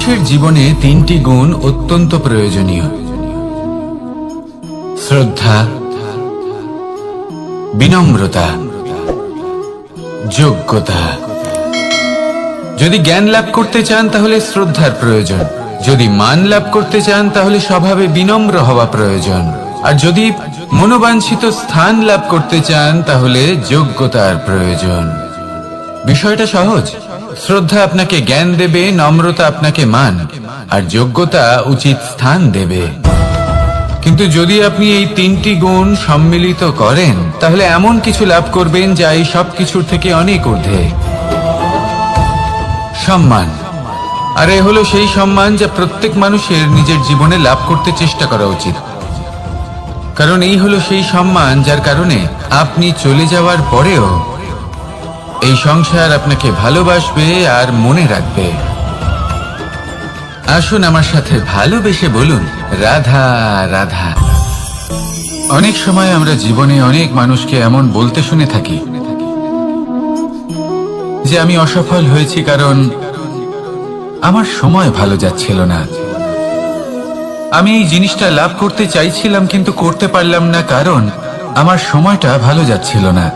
মানুষের জীবনে তিনটি গুণ অত্যন্ত প্রয়োজনীয়: শ্রদ্ধা, বিনম্রতা, যোগ্যতা। যদি জ্ঞান লাভ করতে চান তাহলে শ্রদ্ধার প্রয়োজন, যদি মান লাভ করতে চান তাহলে স্বভাবে বিনম্র হওয়া প্রয়োজন, আর যদি মনোবাঞ্ছিত স্থান লাভ করতে চান তাহলে যোগ্যতার প্রয়োজন। বিষয়টা সহজ। শ্রদ্ধা আপনাকে জ্ঞান দেবে, নম্রতা আপনাকে মান, আর যোগ্যতা উচিত স্থান দেবে। কিন্তু যদি আপনি এই তিনটি গুণ সম্মিলিত করেন তাহলে এমন কিছু লাভ করবেন যা এই সব কিছুর থেকে অনেক ঊর্ধ্বে: সম্মান। আর এ হলো সেই সম্মান যা প্রত্যেক মানুষের নিজের জীবনে লাভ করতে চেষ্টা করা উচিত, কারণ এই হলো সেই সম্মান যার কারণে আপনি চলে যাওয়ার পরেও এই সংসার আপনাকে ভালোবাসবে আর মনে রাখবে। আসুন আমার সাথে ভালোবেসে বলুন, রাধা রাধা। অনেক সময় আমরা জীবনে অনেক মানুষকে এমন বলতে শুনে থাকি যে আমি অসফল হয়েছি কারণ আমার সময় ভালো যাচ্ছিল না, আমি এই জিনিসটা লাভ করতে চাইছিলাম কিন্তু করতে পারলাম না কারণ আমার সময়টা ভালো যাচ্ছিল না,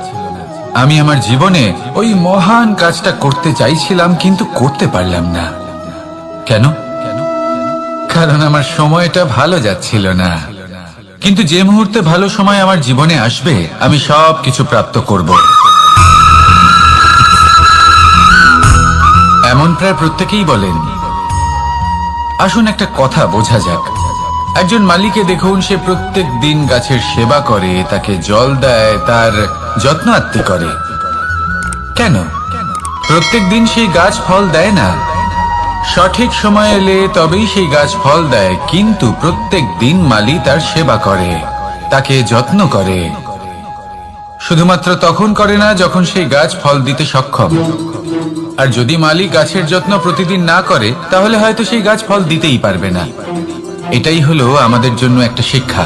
আমি আমার জীবনে ওই মহান কাজটা করতে চাইছিলাম কিন্তু করতে পারলাম না। কেন? কারণ আমার সময়টা ভালো যাচ্ছিল না। কিন্তু যে মুহূর্তে ভালো সময় আমার জীবনে আসবে আমি সব কিছু প্রাপ্ত করব। এমন প্রায় প্রত্যেকেই বলেন। আসুন একটা কথা বোঝা যাক। একজন মালিকে দেখুন, সে প্রত্যেক দিন গাছের সেবা করে, তাকে জল দেয়, তার যত্ন আত্তি করে। কেন? প্রত্যেক দিন সেই গাছ ফল দেয় না। সঠিক সময় এলে তবেই সেই গাছ ফল দেয়, কিন্তু প্রত্যেক দিন মালি তার সেবা করে, তাকে যত্ন করে। শুধুমাত্র তখন করে না যখন সেই গাছ ফল দিতে সক্ষম। আর যদি মালি গাছের যত্ন প্রতিদিন না করে তাহলে হয়তো সেই গাছ ফল দিতেই পারবে না। এটাই হলো আমাদের জন্য একটা শিক্ষা।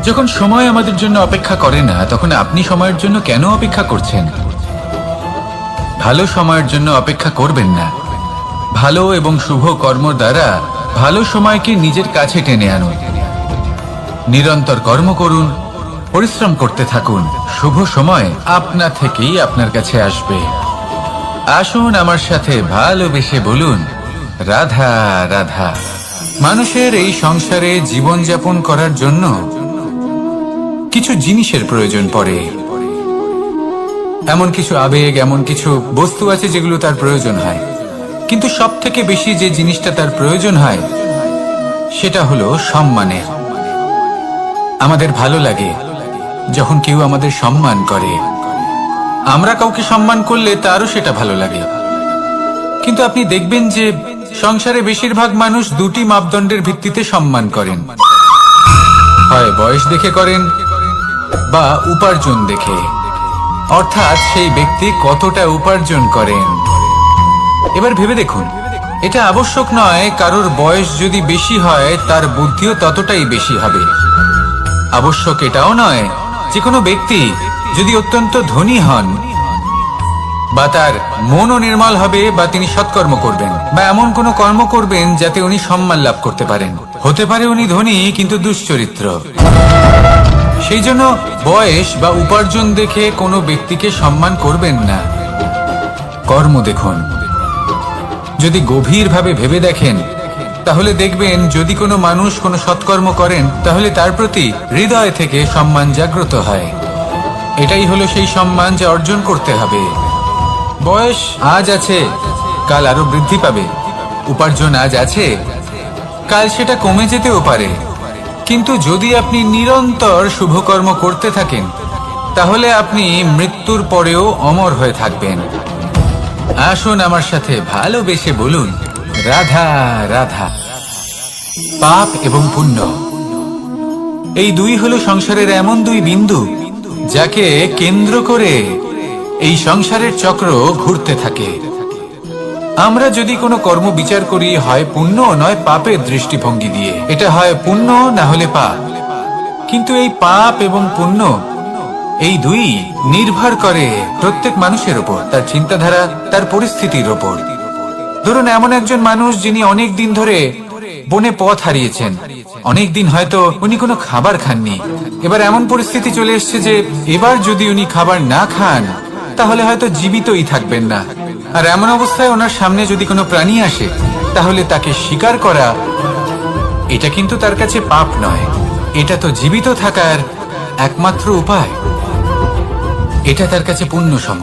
যখন সময় আমাদের জন্য অপেক্ষা করে না তখন আপনি সময়ের জন্য কেন অপেক্ষা করছেন? ভালো সময়ের জন্য অপেক্ষা করবেন না। ভালো এবং শুভ কর্ম দ্বারা ভালো সময়কে নিজের কাছে টেনে আনুন। নিরন্তর কর্ম করুন, পরিশ্রম করতে থাকুন, শুভ সময় আপনা থেকেই আপনার কাছে আসবে। আসুন আমার সাথে ভালোবেসে বলুন, রাধা রাধা। মানুষের এই সংসারে জীবনযাপন করার জন্য কিছু জিনিসের প্রয়োজন পড়ে। এমন কিছু আবেগ, এমন কিছু বস্তু আছে যেগুলো তার প্রয়োজন হয়, কিন্তু সব থেকে বেশি যে জিনিসটা তার প্রয়োজন হয় সেটা হলো সম্মানের। আমাদের ভালো লাগে যখন কেউ আমাদের সম্মান করে। আমরা কাউকে সম্মান করলে তারও সেটা ভালো লাগে। কিন্তু আপনি দেখবেন যে সংসারে বেশিরভাগ মানুষ দুটি মাপদণ্ডের ভিত্তিতে সম্মান করেন, হয় বয়স দেখে করেন বা উপার্জন দেখে, অর্থাৎ সেই ব্যক্তি কতটা উপার্জন করেন। এবার ভেবে দেখুন, এটা আবশ্যক নয় কারোর বয়স যদি বেশি হয় তার বুদ্ধিও ততটাই বেশি হবে। আবশ্যক এটাও নয় যে কোনো ব্যক্তি যদি অত্যন্ত ধনী হন বা তার মনও নির্মল হবে বা তিনি সৎকর্ম করবেন বা এমন কোনো কর্ম করবেন যাতে উনি সম্মান লাভ করতে পারেন। হতে পারে উনি ধনী কিন্তু দুশ্চরিত্র। সেই জন্য বয়স বা উপার্জন দেখে কোনো ব্যক্তিকে সম্মান করবেন না। কর্ম দেখুন। যদি গভীরভাবে ভেবে দেখেন তাহলে দেখবেন যদি কোনো মানুষ কোনো সৎকর্ম করেন তাহলে তার প্রতি হৃদয় থেকে সম্মান জাগ্রত হয়। এটাই হলো সেই সম্মান যা অর্জন করতে হবে। বয়স আজ আছে, কাল আরো বৃদ্ধি পাবে। উপার্জন আজ আছে, কাল সেটা কমে যেতেও পারে। কিন্তু যদি আপনি নিরন্তর শুভকর্ম করতে থাকেন তাহলে আপনি মৃত্যুর পরেও অমর হয়ে থাকবেন। আসুন আমার সাথে ভালোবেসে বলুন, রাধা রাধা। পাপ এবং পুণ্য, এই দুই হলো সংসারের এমন দুই বিন্দু যাকে কেন্দ্র করে এই সংসারের চক্র ঘুরতে থাকে। আমরা যদি কোনো কর্ম বিচার করি হয় পুণ্য নয় পাপের দৃষ্টিভঙ্গি দিয়ে, এটা হয় পুণ্য না হলে পাপ। কিন্তু এই পাপ এবং পুণ্য এই দুই নির্ভর করে প্রত্যেক মানুষের উপর, তার চিন্তাধারা, তার পরিস্থিতির উপর। ধরুন এমন একজন মানুষ যিনি অনেক দিন ধরে বনে পথ হারিয়েছেন, অনেক দিন হয়তো উনি কোনো খাবার খাননি। এবার এমন পরিস্থিতি চলে এসছে যে এবার যদি উনি খাবার না খান তাহলে হয়তো জীবিতই থাকবেন না। আর এমন অবস্থায় ওনার সামনে যদি কোনো প্রাণী আসে তাহলে তাকে শিকার করা, এটা কিন্তু তার কাছে পাপ নয়, এটা তো জীবিত থাকার একমাত্র উপায়। এটা তার কাছে পুণ্য সম।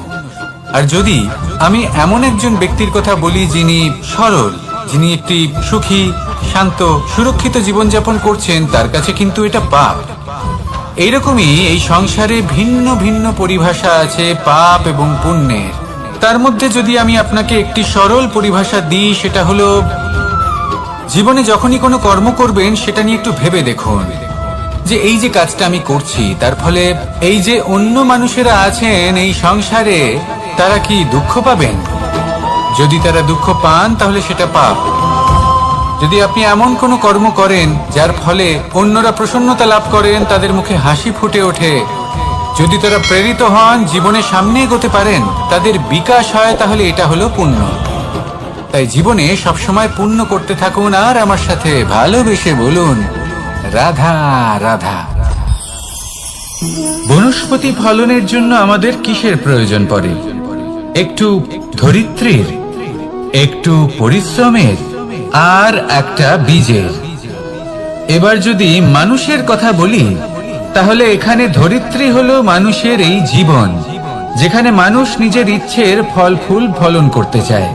আর যদি আমি এমন একজন ব্যক্তির কথা বলি যিনি সরল, যিনি একটি সুখী, শান্ত, সুরক্ষিত জীবনযাপন করছেন, তার কাছে কিন্তু এটা পাপ। এইরকমই এই সংসারে ভিন্ন ভিন্ন পরিভাষা আছে পাপ এবং পুণ্যের। তার মধ্যে যদি আমি আপনাকে একটি সরল পরিভাষা দিই, সেটা হলো জীবনে যখনই কোনো কর্ম করবেন সেটা নিয়ে একটু ভেবে দেখুন যে এই যে কাজটা আমি করছি তার ফলে এই যে অন্য মানুষেরা আছেন এই সংসারে, তারা কি দুঃখ পাবেন? যদি তারা দুঃখ পান তাহলে সেটা পাপ। যদি আপনি এমন কোনো কর্ম করেন যার ফলে অন্যরা প্রসন্নতা লাভ করেন, তাদের মুখে হাসি ফুটে ওঠে, যদি তারা প্রেরিত হন, জীবনে সামনে এগোতে পারেন, তাদের বিকাশ হয়, তাহলে এটা হলো পুণ্য। তাই জীবনে সবসময় পুণ্য করতে থাকুন আর আমার সাথে ভালোবেসে বলুন রাধা রাধা। বনস্পতি ফলনের জন্য আমাদের কিসের প্রয়োজন পড়ে? একটু ধরিত্রীর, একটু পরিশ্রমের, আর একটা বীজের। এবার যদি মানুষের কথা বলি তাহলে এখানে ধরিত্রী হলো মানুষের এই জীবন, যেখানে মানুষ নিজের ইচ্ছের ফল ফুল ফলন করতে চায়।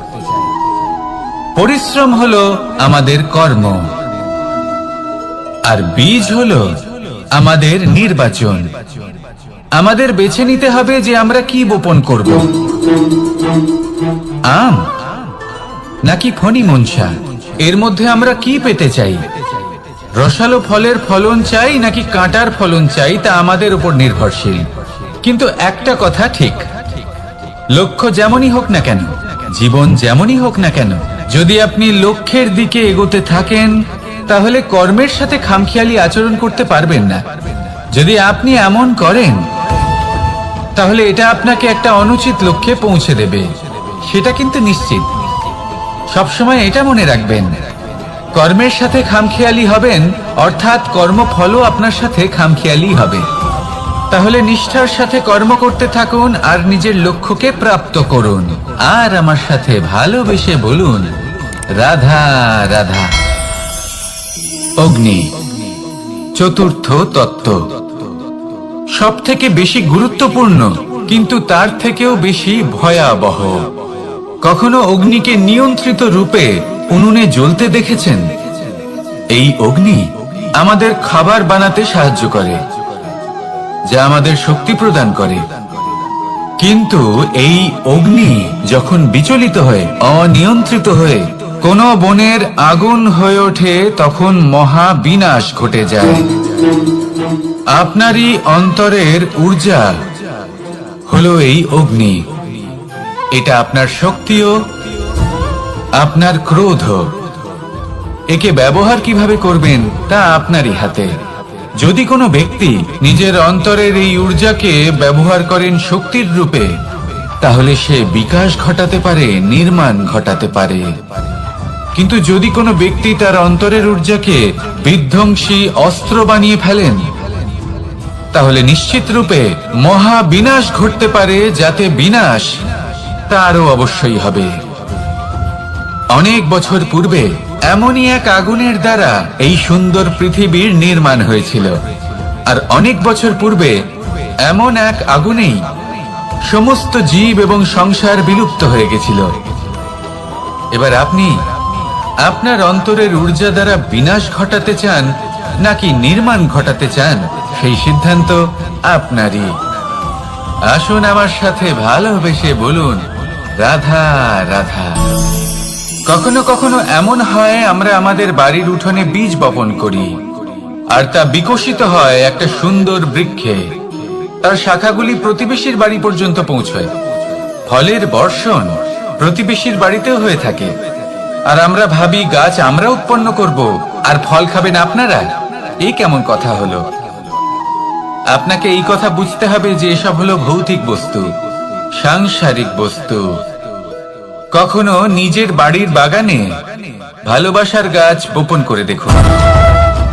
পরিশ্রম হলো আমাদের কর্ম, আর বীজ হলো আমাদের নির্বাচন। আমাদের বেছে নিতে হবে যে আমরা কি বপন করব, আম নাকি ফণি মনসা, এর মধ্যে আমরা কি পেতে চাই। রসালো ফলের ফলন চাই নাকি কাঁটার ফলন চাই, তা আমাদের উপর নির্ভরশীল। কিন্তু একটা কথা ঠিক, লক্ষ্য যেমনই হোক না কেন, জীবন যেমনই হোক না কেন, যদি আপনি লক্ষ্যের দিকে এগোতে থাকেন তাহলে কর্মের সাথে খামখেয়ালি আচরণ করতে পারবেন না। যদি আপনি এমন করেন তাহলে এটা আপনাকে একটা অনুচিত লক্ষ্যে পৌঁছে দেবে, সেটা কিন্তু নিশ্চিত। সবসময় এটা মনে রাখবেন, কর্মের সাথে খামখেয়ালি হবেন অর্থাৎ কর্মফলও আপনার সাথে খামখেয়ালি হবে। তাহলে নিষ্ঠার সাথে কর্ম করতে থাকুন আর নিজের লক্ষ্যকে প্রাপ্ত করুন। আর আমার সাথে ভালোবেসে বলুন রাধা রাধা। অগ্নি চতুর্থ তত্ত্ব, সব থেকে বেশি গুরুত্বপূর্ণ কিন্তু তার থেকেও বেশি ভয়াবহ। কখনো অগ্নিকে নিয়ন্ত্রিত রূপে উনুনে জ্বলতে দেখেছেন? এই অগ্নি আমাদের খাবার বানাতে সাহায্য করে, যা আমাদের শক্তি প্রদান করে। কিন্তু এই অগ্নি যখন বিচলিত হয়ে, অনিয়ন্ত্রিত হয়ে কোনো বনের আগুন হয়ে ওঠে, তখন মহা বিনাশ ঘটে যায়। আপনারই অন্তরের ঊর্জা হলো এই অগ্নি। এটা আপনার শক্তিও, আপনার ক্রোধ। একে ব্যবহার কিভাবে করবেন তা আপনারই হাতে। যদি কোনো ব্যক্তি নিজের অন্তরের এই ঊর্জাকে ব্যবহার করেন শক্তির রূপে, তাহলে সে বিকাশ ঘটাতে পারে, নির্মাণ ঘটাতে পারে। কিন্তু যদি কোনো ব্যক্তি তার অন্তরের ঊর্জাকে বিধ্বংসী অস্ত্র বানিয়ে ফেলেন, তাহলে নিশ্চিত রূপে মহা বিনাশ ঘটতে পারে, যাতে বিনাশ তারও অবশ্যই হবে। অনেক বছর পূর্বে এমনই এক আগুনের দ্বারা এই সুন্দর পৃথিবীর নির্মাণ হয়েছিল। আর অনেক বছর পূর্বে এমন এক আগুনেই সমস্ত জীব এবং সংসার বিলুপ্ত হয়ে গেছিল। এবার আপনি আপনার অন্তরের ঊর্জা দ্বারা বিনাশ ঘটাতে চান নাকি নির্মাণ ঘটাতে চান, সেই সিদ্ধান্ত আপনারই। আসুন আমার সাথে ভালোবেসে বলুন রাধা রাধা। কখনো কখনো এমন হয় আমরা আমাদের বাড়ির উঠোনে বীজ বপন করি, আর তা বিকশিত হয় একটা সুন্দর বৃক্ষে। তার শাখাগুলি প্রতিবেশীর বাড়ি পর্যন্ত পৌঁছয়। ফলের বর্ষণ প্রতিবেশীর বাড়িতেও হয়ে থাকে। আর আমরা ভাবি গাছ আমরা উৎপন্ন করব আর ফল খাবেন আপনারা। এই কেমন কথা হলো? আপনাকে এই কথা বুঝতে হবে যে এসব হলো ভৌতিক বস্তু, সাংসারিক বস্তু। কখনো নিজের বাড়ির বাগানে ভালোবাসার গাছ বপন করে দেখুন।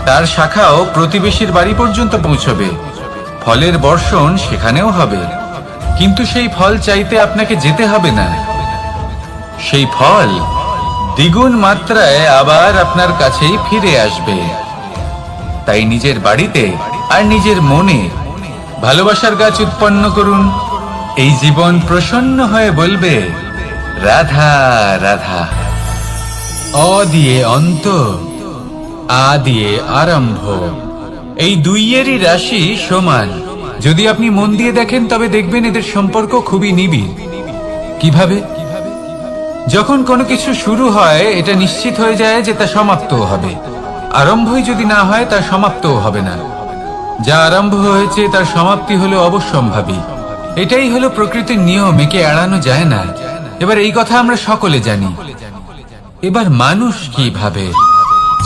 তার শাখাও প্রতিবেশীর বাড়ি পর্যন্ত পৌঁছবে, ফলের বর্ষণ সেখানেও হবে। কিন্তু সেই ফল চাইতে আপনাকে যেতে হবে না, সেই ফল দ্বিগুণ মাত্রায় আবার আপনার কাছেই ফিরে আসবে। তাই নিজের বাড়িতে আর নিজের মনে ভালোবাসার গাছ উৎপন্ন করুন। এই জীবন প্রসন্ন হয়ে বলবে, রাধা রাধা। অ দিয়ে অন্ত, আ দিয়ে আরম্ভ, এই দুইয়েরই রাশি সমান। যদি আপনি মন দিয়ে দেখেন তবে দেখবেন এদের সম্পর্ক খুবই নিবিড়। কিভাবে? যখন কোনো কিছু শুরু হয় এটা নিশ্চিত হয়ে যায় যে তা সমাপ্তও হবে। আরম্ভই যদি না হয় তা সমাপ্তও হবে না। যা আরম্ভ হয়েছে তার সমাপ্তি হলো অবশ্যম্ভাবী। এটাই হলো প্রকৃতির নিয়ম, একে এড়ানো যায় না। এবার এই কথা আমরা সকলে জানি। এবার মানুষ কি ভাবে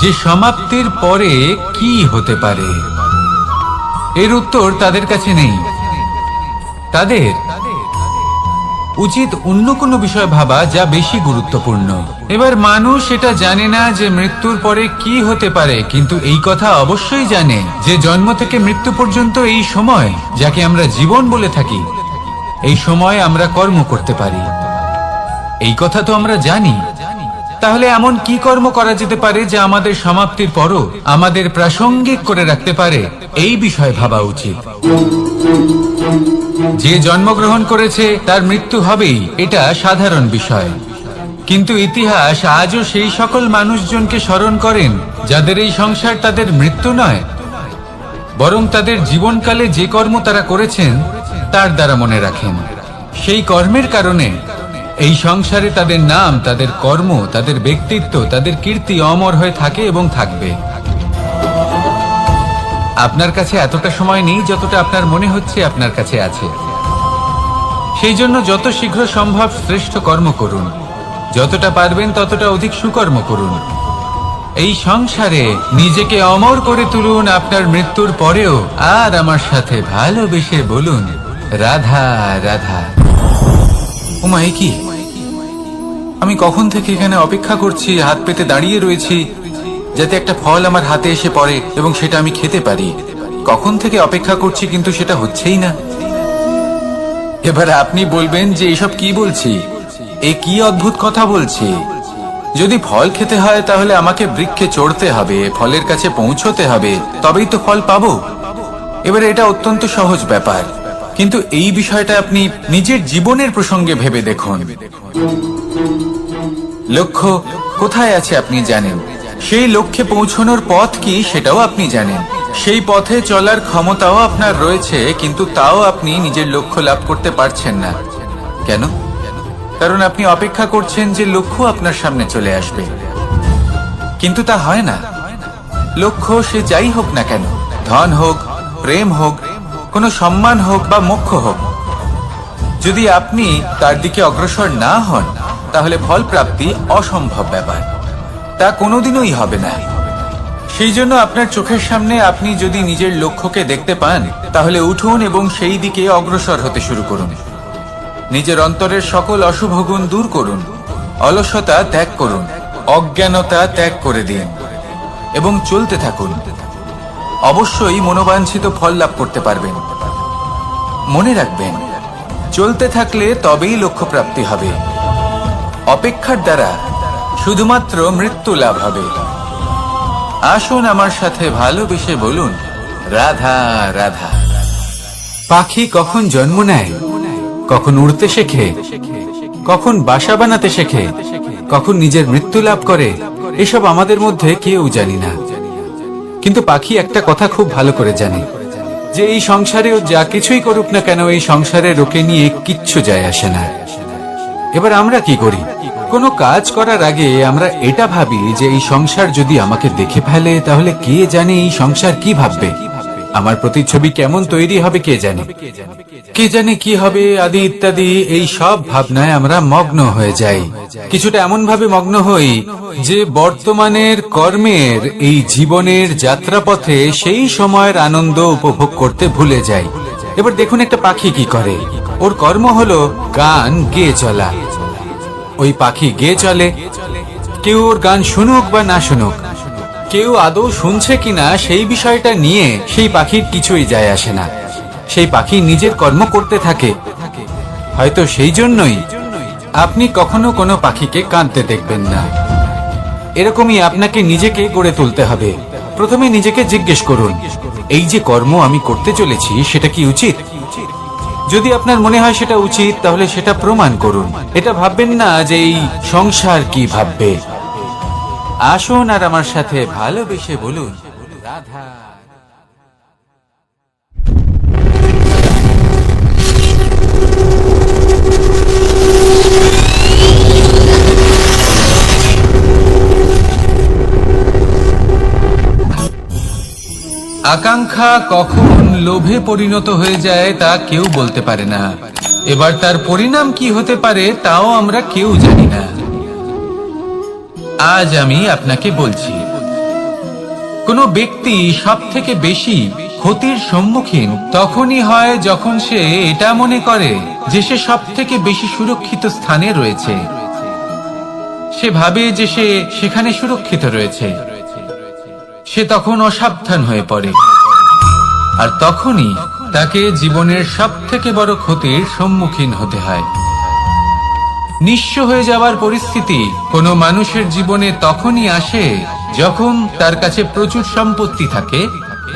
যে সমাপ্তির পরে কি হতে পারে, এর উত্তর তাদের কাছে নেই। তাদের উচিত অন্য কোনো বিষয় ভাবা যা বেশি গুরুত্বপূর্ণ। এবার মানুষ এটা জানে না যে মৃত্যুর পরে কি হতে পারে, কিন্তু এই কথা অবশ্যই জানে যে জন্ম থেকে মৃত্যু পর্যন্ত এই সময়, যাকে আমরা জীবন বলে থাকি, এই সময় আমরা কর্ম করতে পারি। এই কথা তো আমরা জানি। তাহলে এমন কি কর্ম করা যেতে পারে যা আমাদের সমাপ্তির পরও আমাদের প্রাসঙ্গিক করে রাখতে পারে, এই বিষয়ে ভাবা উচিত। যে জন্মগ্রহণ করেছে তার মৃত্যু হবেই, এটা সাধারণ বিষয়। কিন্তু ইতিহাস আজও সেই সকল মানুষজনকে স্মরণ করেন যাদের এই সংসার তাদের মৃত্যু নয়, বরং তাদের জীবনকালে যে কর্ম তারা করেছেন তার দ্বারা মনে রাখেন। সেই কর্মের কারণে এই সংসারে তাদের নাম, তাদের কর্ম, তাদের ব্যক্তিত্ব, তাদের কীর্তি অমর হয়ে থাকে এবং থাকবে। আপনার কাছে এতটা সময় নেই যতটা আপনার মনে হচ্ছে আপনার কাছে আছে। সেই জন্য যত শীঘ্র সম্ভব শ্রেষ্ঠ কর্ম করুন, যতটা পারবেন ততটা অধিক সুকর্ম করুন। এই সংসারে নিজেকে অমর করে তুলুন আপনার মৃত্যুর পরেও। আর আমার সাথে ভালোবেসে বলুন, রাধা রাধা। ওমা, এ কি? আমি কখন থেকে এখানে অপেক্ষা করছি, হাত পেতে দাঁড়িয়ে রয়েছি যাতে একটা ফল আমার হাতে এসে পড়ে এবং সেটা আমি খেতে পারি। কখন থেকে অপেক্ষা করছি, কিন্তু সেটা হচ্ছেই না। এবার আপনি বলবেন যে এসব কি বলছি, এ কি অদ্ভুত কথা বলছি। যদি ফল খেতে হয় তাহলে আমাকে বৃক্ষে চড়তে হবে, ফলের কাছে পৌঁছতে হবে, তবেই তো ফল পাবো। এবার এটা অত্যন্ত সহজ ব্যাপার, কিন্তু এই বিষয়টা আপনি নিজের জীবনের প্রসঙ্গে ভেবে দেখুন। লক্ষ্য কোথায় আছে আপনি জানেন, সেই লক্ষ্যে পৌঁছানোর পথ কি সেটাও আপনি জানেন, সেই পথে চলার ক্ষমতাও আপনার রয়েছে, কিন্তু তাও আপনি নিজের লক্ষ্য লাভ করতে পারছেন না। কেন? কারণ আপনি অপেক্ষা করছেন যে লক্ষ্য আপনার সামনে চলে আসবে, কিন্তু তা হয় না। লক্ষ্য সে যাই হোক না কেন, ধন হোক, প্রেম হোক, কোনো সম্মান হোক বা মোক্ষ হোক, যদি আপনি তার দিকে অগ্রসর না হন তাহলে ফল প্রাপ্তি অসম্ভব ব্যাপার, তা কোনোদিনই হবে না। সেই জন্য আপনার চোখের সামনে আপনি যদি নিজের লক্ষ্যকে দেখতে পান তাহলে উঠুন এবং সেই দিকে অগ্রসর হতে শুরু করুন। নিজের অন্তরের সকল অশুভ গুণ দূর করুন, অলসতা ত্যাগ করুন, অজ্ঞানতা ত্যাগ করে দিন এবং চলতে থাকুন। অবশ্যই মনোবাঞ্ছিত ফল লাভ করতে পারবেন। মনে রাখবেন, চলতে থাকলে তবেই লক্ষ্য প্রাপ্তি হবে। অপেক্ষার দ্বারা শুধুমাত্র মৃত্যু লাভ হবে। আসুন আমার সাথে ভালোবেসে বলুন, রাধা রাধা। পাখি কখন জন্ম নেয়, কখন উড়তে শেখে, কখন বাসা বানাতে শেখে, কখন নিজের মৃত্যু লাভ করে, এসব আমাদের মধ্যে কেউ জানি না। কিন্তু পাখি একটা কথা খুব ভালো করে জানে, যে এই সংসারেও যা কিছুই করুক না কেন, এই সংসারের ওকে নিয়ে কিচ্ছু যায় আসে না। এবার আমরা কি করি? কোনো কাজ করার আগে আমরা এটা ভাবি যে এই সংসার যদি আমাকে দেখে ফেলে তাহলে কে জানে এই সংসার কি ভাববে, আমার প্রতিচ্ছবি কেমন তৈরি হবে কে জানে, কে জানে কি হবে আদি ইত্যাদি। এই সব ভাবনায় আমরা মগ্ন হয়ে যাই। কিছুটা এমন ভাবে মগ্ন হই যে বর্তমানের কর্মের এই জীবনের যাত্রাপথে সেই সময়ের আনন্দ উপভোগ করতে ভুলে যাই। এবার দেখুন একটা পাখি কি করে, ওর কর্ম হলো গান গেয়ে চলা। ওই পাখি গেয়ে চলে। কেউ ওর গান শুনুক বা না শুনুক, কেউ আদৌ শুনছে কিনা সেই বিষয়টা নিয়ে সেই পাখির কিছুই যায় আসে না। সেই পাখি নিজের কর্ম করতে থাকে। হয়তো সেই জন্যই আপনি কখনো কোনো পাখিকে কাঁদতে দেখবেন না। এরকমই আপনাকে নিজেকে গড়ে তুলতে হবে। প্রথমে নিজেকে জিজ্ঞেস করুন, এই যে কর্ম আমি করতে চলেছি সেটা কি উচিত? যদি আপনার মনে হয় সেটা উচিত, তাহলে সেটা প্রমাণ করুন। এটা ভাববেন না যে এই সংসার কি ভাববে। আসুন আর আমার সাথে ভালোবেসে বলুন, রাধা। আকাঙ্ক্ষা কখন লোভে পরিণত হয়ে যায় তা কেউ বলতে পারে না। এবার তার পরিণাম কি হতে পারে তাও আমরা কেউ জানি না। আজ আমি আপনাকে বলছি, কোনো ব্যক্তি সবথেকে বেশি ক্ষতির সম্মুখীন তখনই হয় যখন সে এটা মনে করে যে সে সবথেকে বেশি সুরক্ষিত স্থানে রয়েছে। সে ভাবে যে সে সেখানে সুরক্ষিত রয়েছে। সে তখন অসাবধান হয়ে পড়ে, আর তখনই তাকে জীবনের সবথেকে বড় ক্ষতির সম্মুখীন হতে হয়। নিঃস্ব হয়ে যাওয়ার পরিস্থিতি কোনো মানুষের জীবনে তখনই আসে যখন তার কাছে প্রচুর সম্পত্তি থাকে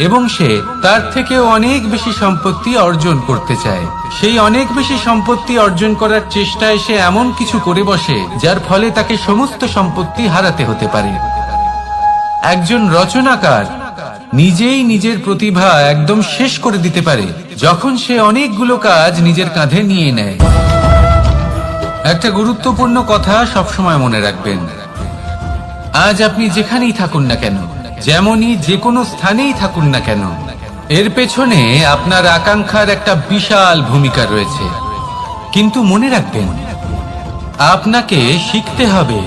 এবং সে তার থেকেও অনেক বেশি সম্পত্তি অর্জন করতে চায়। সেই অনেক বেশি সম্পত্তি অর্জন করার চেষ্টায় সে এমন কিছু করে বসে যার ফলে তাকে সমস্ত সম্পত্তি হারাতে হতে পারে। একজন রচনাকার নিজেই নিজের প্রতিভা একদম শেষ করে দিতে পারে যখন সে অনেকগুলো কাজ নিজের কাঁধে নিয়ে নেয়। একটা গুরুত্বপূর্ণ কথা সবসময় মনে রাখবেন, আজ আপনি যেখানেই থাকুন না কেন, যেমনই যে কোনো স্থানেই থাকুন না কেন, এর পেছনে আপনার আকাঙ্ক্ষার একটা বিশাল ভূমিকা রয়েছে। কিন্তু মনে রাখবেন, আপনাকে শিখতে হবে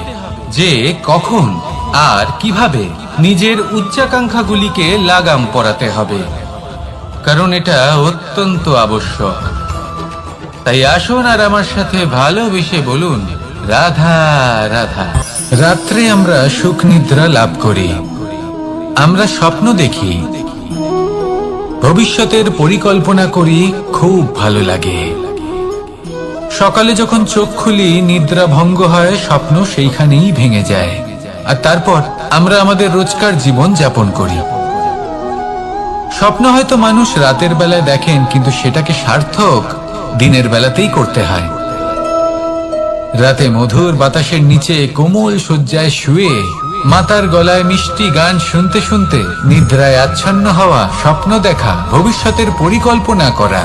যে কখন আর কিভাবে নিজের উচ্চাকাঙ্ক্ষাগুলিকে লাগাম পরাতে হবে, কারণ এটা অত্যন্ত আবশ্যক। তাই আসুন আর আমার সাথে ভালোবেসে বলুন, রাধা রাধা। রাত্রে আমরা সুখ নিদ্রা লাভ করি, আমরা স্বপ্ন দেখি, ভবিষ্যতের পরিকল্পনা করি, খুব ভালো লাগে। সকালে যখন চোখ খুলি নিদ্রা ভঙ্গ হয়, স্বপ্ন সেইখানেই ভেঙে যায়, আর তারপর আমরা আমাদের রোজকার জীবন যাপন করি। স্বপ্ন হয়তো মানুষ রাতের বেলায় দেখেন, কিন্তু সেটাকে সার্থক দিনের বেলাতেই করতে হয়। রাতে মধুর বাতাসের নিচে কোমল শয্যায় শুয়ে মাতার গলায় মিষ্টি গান শুনতে শুনতে নিদ্রায় আচ্ছন্ন হওয়া, স্বপ্ন দেখা, ভবিষ্যতের পরিকল্পনা করা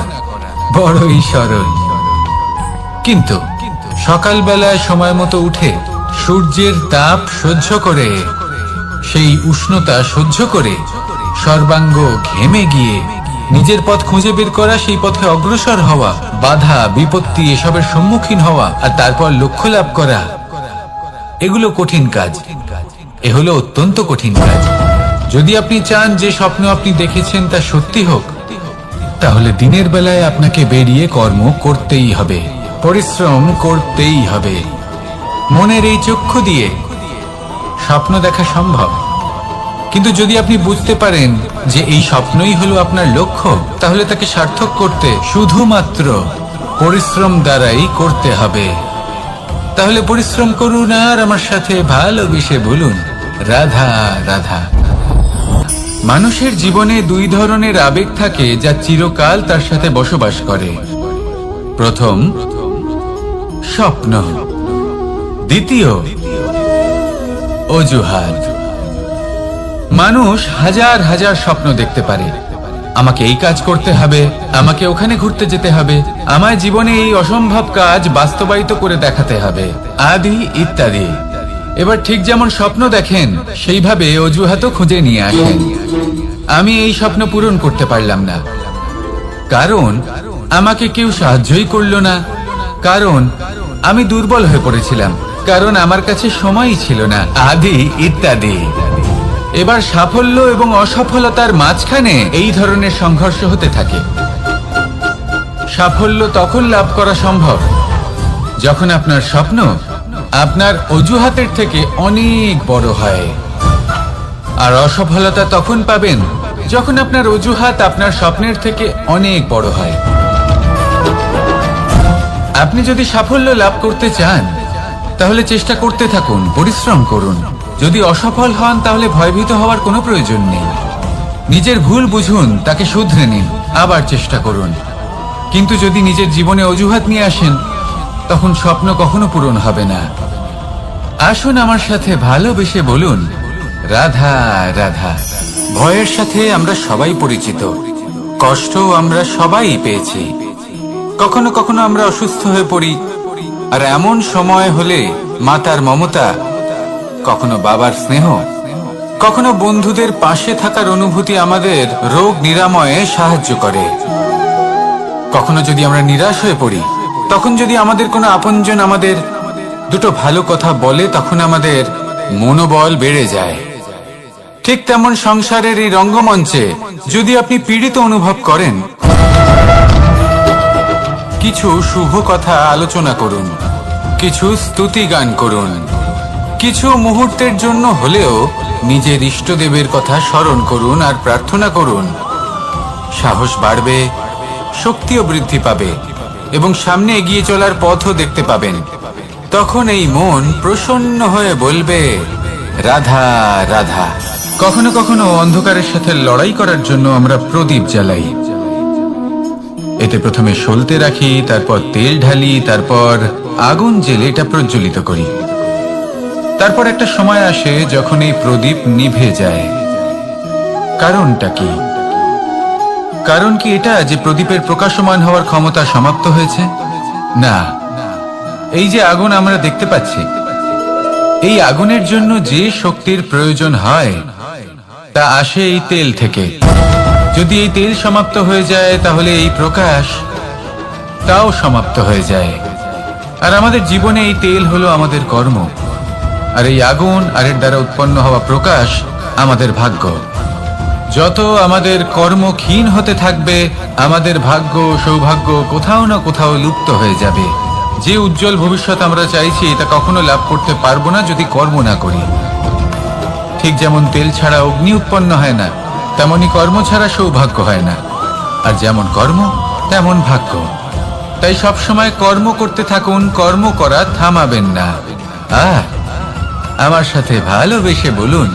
বড়ই সরল। কিন্তু সকালবেলায় সময় মতো উঠে সূর্যের তাপ সহ্য করে, সেই উষ্ণতা সহ্য করে সর্বাঙ্গ ঘেমে গিয়ে নিজের পথ খুঁজে বের করা, সেই পথে অগ্রসর হওয়া, বাধা বিপত্তি এসবের সম্মুখীন হওয়া, আর তারপর লক্ষ্য লাভ করা, এগুলো কঠিন কাজ। এ হলো অত্যন্ত কঠিন কাজ। যদি আপনি চান যে স্বপ্ন আপনি দেখেছেন তা সত্যি হোক, তাহলে দিনের বেলায় আপনাকে বেরিয়ে কর্ম করতেই হবে, পরিশ্রম করতেই হবে। মনের এই চক্ষু দিয়ে স্বপ্ন দেখা সম্ভব, কিন্তু যদি আপনি বুঝতে পারেন যে এই স্বপ্নই হলো আপনার লক্ষ্য, তাহলে তাকে সার্থক করতে শুধুমাত্র পরিশ্রম দ্বারাই করতে হবে। তাহলে পরিশ্রম করুন আর আমার সাথে ভালোবেসে বলুন, রাধা রাধা। মানুষের জীবনে দুই ধরনের আবেগ থাকে যা চিরকাল তার সাথে বসবাস করে। প্রথম, স্বপ্ন। দ্বিতীয়, অজুহাত। মানুষ হাজার হাজার স্বপ্ন দেখতে পারে। আমাকে এই কাজ করতে হবে, আমাকে ওখানে ঘুরতে যেতে হবে, আমার জীবনে এই অসম্ভব কাজ বাস্তবায়িত করে দেখাতে হবে, আদি ইত্যাদি। এবার ঠিক যেমন স্বপ্ন দেখেন, সেইভাবে অজুহাতও খুঁজে নিয়ে আসেন। আমি এই স্বপ্ন পূরণ করতে পারলাম না, কারণ আমাকে কেউ সাহায্যই করলো না, কারণ আমি দুর্বল হয়ে পড়েছিলাম, কারণ আমার কাছে সময়ই ছিল না, আদি ইত্যাদি। এবার সাফল্য এবং অসফলতার মাঝখানে এই ধরনের সংঘর্ষ হতে থাকে। সাফল্য তখন লাভ করা সম্ভব যখন আপনার স্বপ্ন আপনার অজুহাতের থেকে অনেক বড় হয়। আর অসফলতা তখন পাবেন যখন আপনার অজুহাত আপনার স্বপ্নের থেকে অনেক বড় হয়। আপনি যদি সাফল্য লাভ করতে চান তাহলে চেষ্টা করতে থাকুন, পরিশ্রম করুন। যদি অসফল হন তাহলে ভয়ভীত হওয়ার কোনো প্রয়োজন নেই। নিজের ভুল বুঝুন, তাকে শুধরে নিন, আবার চেষ্টা করুন। কিন্তু যদি নিজের জীবনে অজুহাত নিয়ে আসেন তখন স্বপ্ন কখনো পূরণ হবে না। আসুন আমার সাথে ভালোবেসে বলুন, রাধা রাধা। ভয়ের সাথে আমরা সবাই পরিচিত, কষ্টও আমরা সবাই পেয়েছি। কখনো কখনো আমরা অসুস্থ হয়ে পড়ি, আর এমন সময় হলে মাতার মমতা, কখনো বাবার স্নেহ, কখনো বন্ধুদের পাশে থাকার অনুভূতি আমাদের রোগ নিরাময়ে সাহায্য করে। কখনো যদি আমরা নিরাশ হয়ে পড়ি, তখন যদি আমাদের কোনো আপনজন আমাদের দুটো ভালো কথা বলে, তখন আমাদের মনোবল বেড়ে যায়। ঠিক তেমন সংসারের এই রঙ্গমঞ্চে যদি আপনি পীড়িত অনুভব করেন, কিছু শুভ কথা আলোচনা করুন, কিছু স্তুতি গান করুন, কিছু মুহূর্তের জন্য হলেও নিজের ইষ্টদেবের কথা স্মরণ করুন আর প্রার্থনা করুন। সাহস বাড়বে, শক্তিও বৃদ্ধি পাবে এবং সামনে এগিয়ে চলার পথও দেখতে পাবেন। তখন এই মন প্রসন্ন হয়ে বলবে, রাধা রাধা। কখনো কখনো অন্ধকারের সাথে লড়াই করার জন্য আমরা প্রদীপ জ্বালাই। এতে প্রথমে সলতে রাখি, তারপর তেল ঢালি, তারপর আগুন জেলে এটা প্রজ্বলিত করি। তারপর একটা সময় আসে যখন এই প্রদীপ নিভে যায়। কারণটা কি? কারণ কি এটা যে প্রদীপের প্রকাশমান হওয়ার ক্ষমতা সমাপ্ত হয়েছে? না, এই যে আগুন আমরা দেখতে পাচ্ছি, এই আগুনের জন্য যে শক্তির প্রয়োজন হয় তা আসে এই তেল থেকে। যদি এই তেল সমাপ্ত হয়ে যায় তাহলে এই প্রকাশ তাও সমাপ্ত হয়ে যায়। আর আমাদের জীবনে এই তেল হলো আমাদের কর্ম, আর এই আগুন আর এর দ্বারা উৎপন্ন হওয়া প্রকাশ আমাদের ভাগ্য। যত আমাদের কর্ম ক্ষীণ হতে থাকবে, আমাদের ভাগ্য সৌভাগ্য কোথাও না কোথাও লুপ্ত হয়ে যাবে। যে উজ্জ্বল ভবিষ্যৎ আমরা চাইছি তা কখনো লাভ করতে পারবো না যদি কর্ম না করি। ঠিক যেমন তেল ছাড়া অগ্নি উৎপন্ন হয় না, তেমনি কর্ম ছাড়া সৌভাগ্য হয় না। আর যেমন কর্ম তেমন ভাগ্য। তাই সবসময় কর্ম করতে থাকুন, কর্ম করা থামাবেন না। আমার সাথে ভালোবেসে বলুন,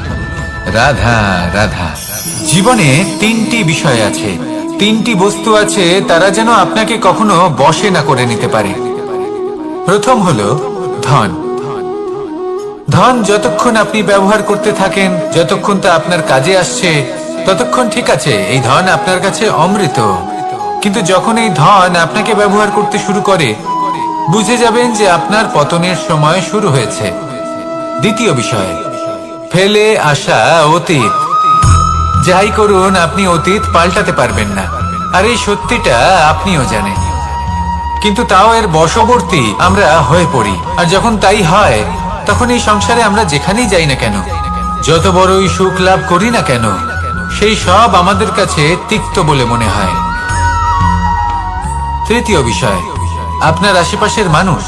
রাধা রাধা। জীবনে তিনটি বিষয় আছে, তিনটি বস্তু আছে, তারা যেন আপনাকে কখনো বশে না করে নিতে পারে। প্রথম হলো ধন। ধন যতক্ষণ আপনি ব্যবহার করতে থাকেন, যতক্ষণ তা আপনার কাজে আসছে, ততক্ষণ ঠিক আছে, এই ধন আপনার কাছে অমৃত। কিন্তু যখন এই ধন আপনাকে ব্যবহার করতে শুরু করে, বুঝে যাবেন যে আপনার পতনের সময় শুরু হয়েছে। দ্বিতীয় বিষয়, ফেলে আসা অতীত। যাই করুন, আপনি অতীত পাল্টাতে পারবেন না, আর এই সত্যিটা আপনিও জানেন। কিন্তু তাও এর বশবর্তী আমরা হয়ে পড়ি। আর যখন তাই হয়, তখন এই সংসারে আমরা যেখানেই যাই না কেন, যত বড়ই সুখ লাভ করি না কেন, সেই সব আমাদের কাছে তিক্ত বলে মনে হয়। তৃতীয় বিষয়, আপনার আশেপাশের মানুষ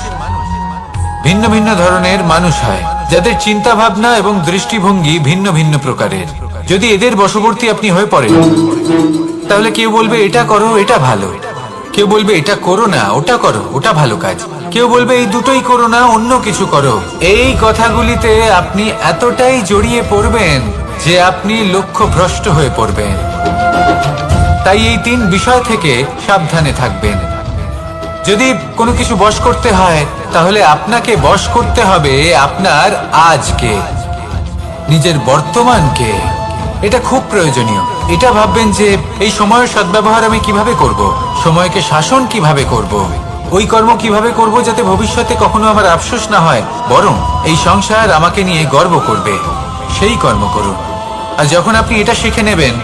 ভিন্ন ভিন্ন ধরনের মানুষ হয়, যাদের চিন্তা ভাবনা এবং দৃষ্টিভঙ্গি ভিন্ন ভিন্ন প্রকারের। যদি এদের বশবর্তী আপনি হয়ে পড়েন, তাহলে কেউ বলবে এটা করো, এটা ভালো। কেউ বলবে এটা করো না, ওটা করো, ওটা ভালো কাজ। কেউ বলবে এই দুটোই করো না, অন্য কিছু করো। এই কথাগুলিতে আপনি এতটাই জড়িয়ে পড়বেন যে আপনি লক্ষ্যভ্রষ্ট হয়ে পড়বেন। তাই এই তিন বিষয় থেকে সাবধানে থাকবেন। যদি কোনো কিছু বশ করতে হয়, তাহলে আপনাকে বশ করতে হবে আপনার আজকে, নিজের বর্তমানকে। এটা খুব প্রয়োজনীয়। এটা ভাববেন যে এই সময়ের সদ্ব্যবহার আমি কিভাবে করব, সময়কে শাসন কিভাবে করব, ওই কর্ম কিভাবে করব যাতে ভবিষ্যতে কখনো আমার আফসোস না হয়, বরং এই সংসার আমাকে নিয়ে গর্ব করবে, সেই কর্ম করুন। আর যখন আপনি এটা শিখে নেবেন,